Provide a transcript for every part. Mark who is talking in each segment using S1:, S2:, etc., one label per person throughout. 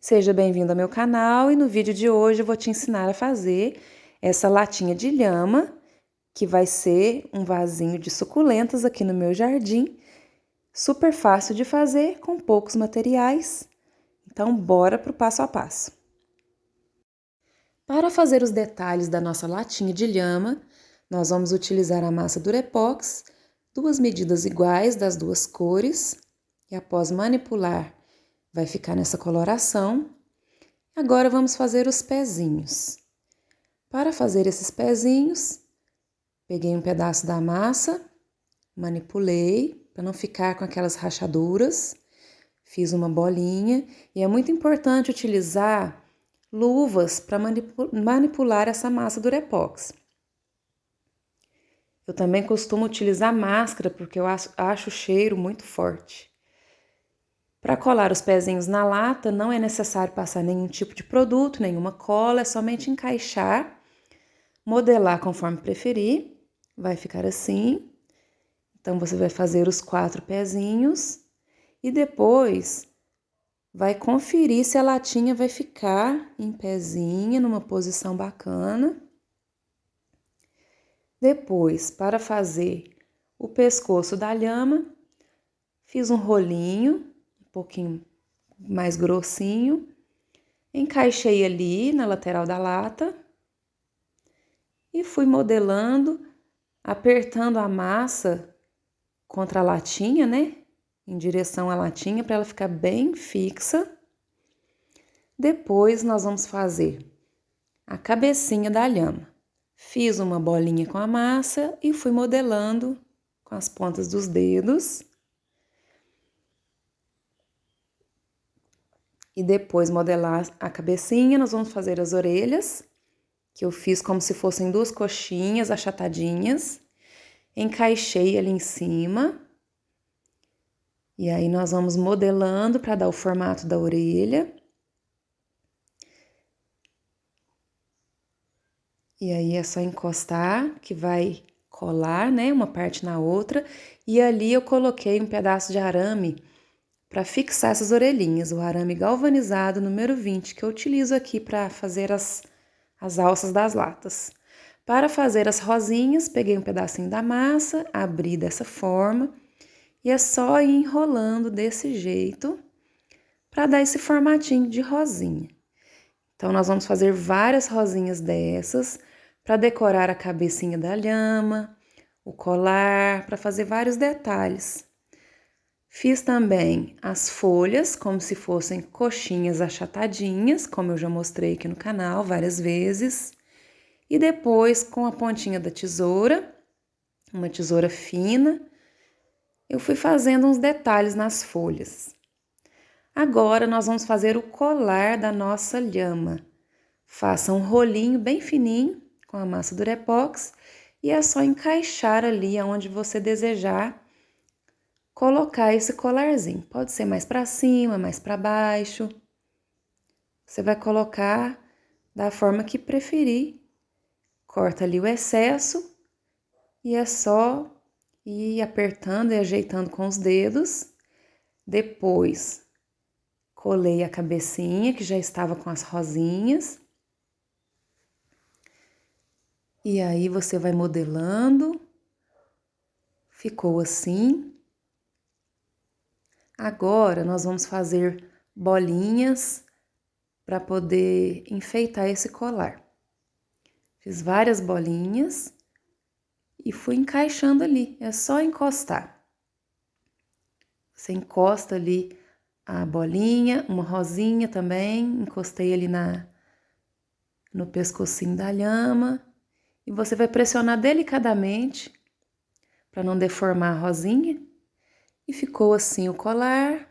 S1: Seja bem-vindo ao meu canal e no vídeo de hoje eu vou te ensinar a fazer essa latinha de lhama, que vai ser um vasinho de suculentas aqui no meu jardim. Super fácil de fazer, com poucos materiais. Então, bora pro passo a passo. Para fazer os detalhes da nossa latinha de lhama, nós vamos utilizar a massa Durepox, duas medidas iguais das duas cores, e após manipular, vai ficar nessa coloração. Agora vamos fazer os pezinhos. Para fazer esses pezinhos, peguei um pedaço da massa, manipulei para não ficar com aquelas rachaduras, fiz uma bolinha e é muito importante utilizar luvas para manipular essa massa Durepox. Eu também costumo utilizar máscara porque eu acho o cheiro muito forte. Para colar os pezinhos na lata, não é necessário passar nenhum tipo de produto, nenhuma cola, é somente encaixar, modelar conforme preferir, vai ficar assim. Então, você vai fazer os 4 pezinhos e depois vai conferir se a latinha vai ficar em pezinha, numa posição bacana. Depois, para fazer o pescoço da lhama, fiz um rolinho, um pouquinho mais grossinho, encaixei ali na lateral da lata e fui modelando, apertando a massa contra a latinha, né? Em direção à latinha, para ela ficar bem fixa. Depois, nós vamos fazer a cabecinha da lhama. Fiz uma bolinha com a massa e fui modelando com as pontas dos dedos. E depois modelar a cabecinha, nós vamos fazer as orelhas, que eu fiz como se fossem 2 coxinhas achatadinhas. Encaixei ali em cima. E aí, nós vamos modelando para dar o formato da orelha. E aí, é só encostar, que vai colar, né, uma parte na outra. E ali eu coloquei um pedaço de arame para fixar essas orelhinhas, o arame galvanizado número 20, que eu utilizo aqui para fazer as alças das latas. Para fazer as rosinhas, peguei um pedacinho da massa, abri dessa forma, e é só ir enrolando desse jeito, para dar esse formatinho de rosinha. Então, nós vamos fazer várias rosinhas dessas, para decorar a cabecinha da lhama, o colar, para fazer vários detalhes. Fiz também as folhas, como se fossem coxinhas achatadinhas, como eu já mostrei aqui no canal várias vezes. E depois, com a pontinha da tesoura, uma tesoura fina, eu fui fazendo uns detalhes nas folhas. Agora, nós vamos fazer o colar da nossa lhama. Faça um rolinho bem fininho com a massa Durepox e é só encaixar ali aonde você desejar colocar esse colarzinho. Pode ser mais para cima, mais para baixo. Você vai colocar da forma que preferir. Corta ali o excesso e é só ir apertando e ajeitando com os dedos. Depois, colei a cabecinha, que já estava com as rosinhas. E aí, você vai modelando. Ficou assim. Agora, nós vamos fazer bolinhas para poder enfeitar esse colar. Fiz várias bolinhas e fui encaixando ali, é só encostar. Você encosta ali a bolinha, uma rosinha também, encostei ali no pescocinho da lhama. E você vai pressionar delicadamente para não deformar a rosinha. E ficou assim o colar.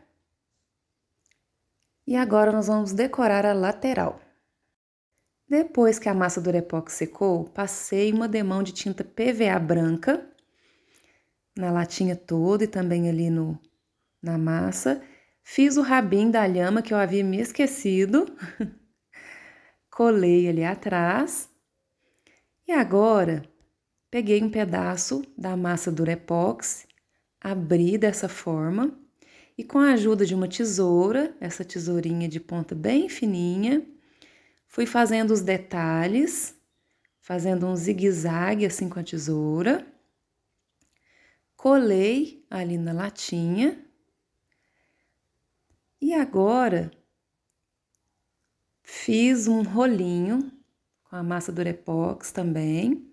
S1: E agora nós vamos decorar a lateral. Depois que a massa Durepox secou, passei uma demão de tinta PVA branca na latinha toda e também ali na massa. Fiz o rabinho da lhama que eu havia me esquecido. Colei ali atrás. E agora, peguei um pedaço da massa Durepox, abri dessa forma E com a ajuda de uma tesoura, essa tesourinha de ponta bem fininha, fui fazendo os detalhes, fazendo um zigue-zague assim com a tesoura. Colei ali na latinha. E agora, fiz um rolinho com a massa Durepox também.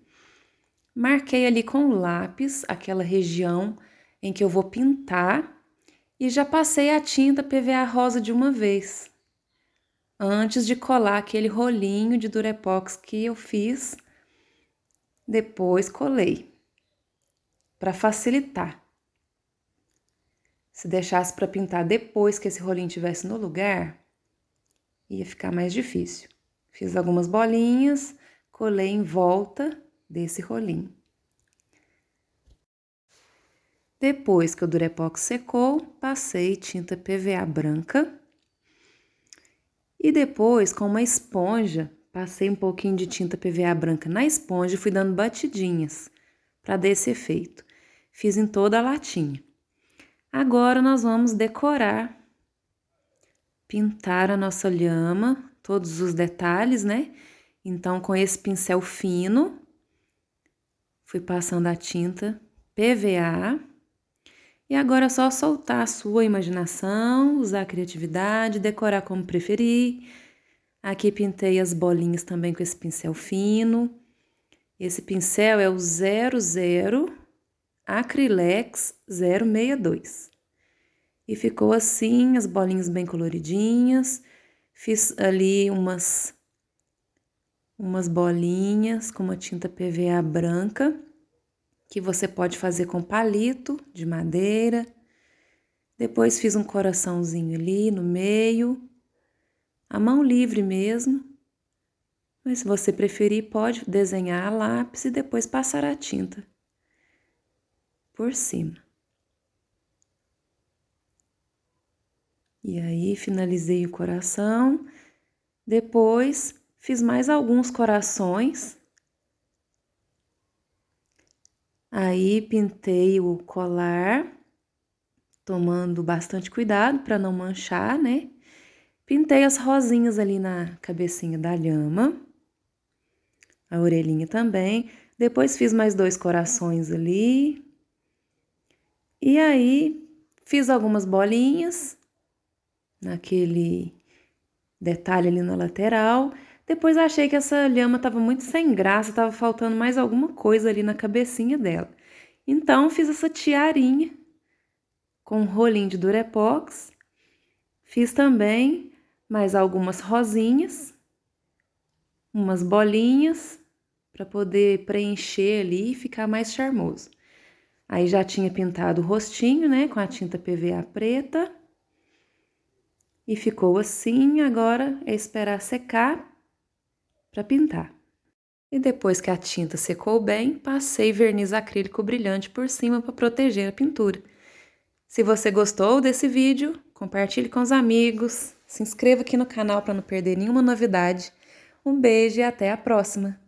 S1: Marquei ali com o lápis aquela região em que eu vou pintar e já passei a tinta PVA rosa de uma vez, antes de colar aquele rolinho de Durepox que eu fiz. Depois colei, para facilitar. Se deixasse para pintar depois que esse rolinho estivesse no lugar, ia ficar mais difícil. Fiz algumas bolinhas, colei em volta desse rolinho. Depois que o Durepox secou, passei tinta PVA branca. E depois, com uma esponja, passei um pouquinho de tinta PVA branca na esponja e fui dando batidinhas para dar esse efeito. Fiz em toda a latinha. Agora nós vamos decorar, pintar a nossa lhama, todos os detalhes, né? Então, com esse pincel fino, fui passando a tinta PVA. E agora é só soltar a sua imaginação, usar a criatividade, decorar como preferir. Aqui pintei as bolinhas também com esse pincel fino. Esse pincel é o 00 Acrylex 062. E ficou assim, as bolinhas bem coloridinhas. Fiz ali umas bolinhas com uma tinta PVA branca, que você pode fazer com palito de madeira. Depois fiz um coraçãozinho ali no meio, a mão livre mesmo. Mas se você preferir, pode desenhar a lápis e depois passar a tinta por cima. E aí, finalizei o coração. Depois, fiz mais alguns corações. Aí, pintei o colar, tomando bastante cuidado para não manchar, né? Pintei as rosinhas ali na cabecinha da lhama. A orelhinha também. Depois, fiz mais 2 corações ali. E aí, fiz algumas bolinhas naquele detalhe ali na lateral. Depois achei que essa lhama estava muito sem graça, estava faltando mais alguma coisa ali na cabecinha dela. Então, fiz essa tiarinha com um rolinho de Durepox. Fiz também mais algumas rosinhas, umas bolinhas, para poder preencher ali e ficar mais charmoso. Aí já tinha pintado o rostinho, né, com a tinta PVA preta. E ficou assim, agora é esperar secar para pintar. E depois que a tinta secou bem, passei verniz acrílico brilhante por cima para proteger a pintura. Se você gostou desse vídeo, compartilhe com os amigos, se inscreva aqui no canal para não perder nenhuma novidade. Um beijo e até a próxima!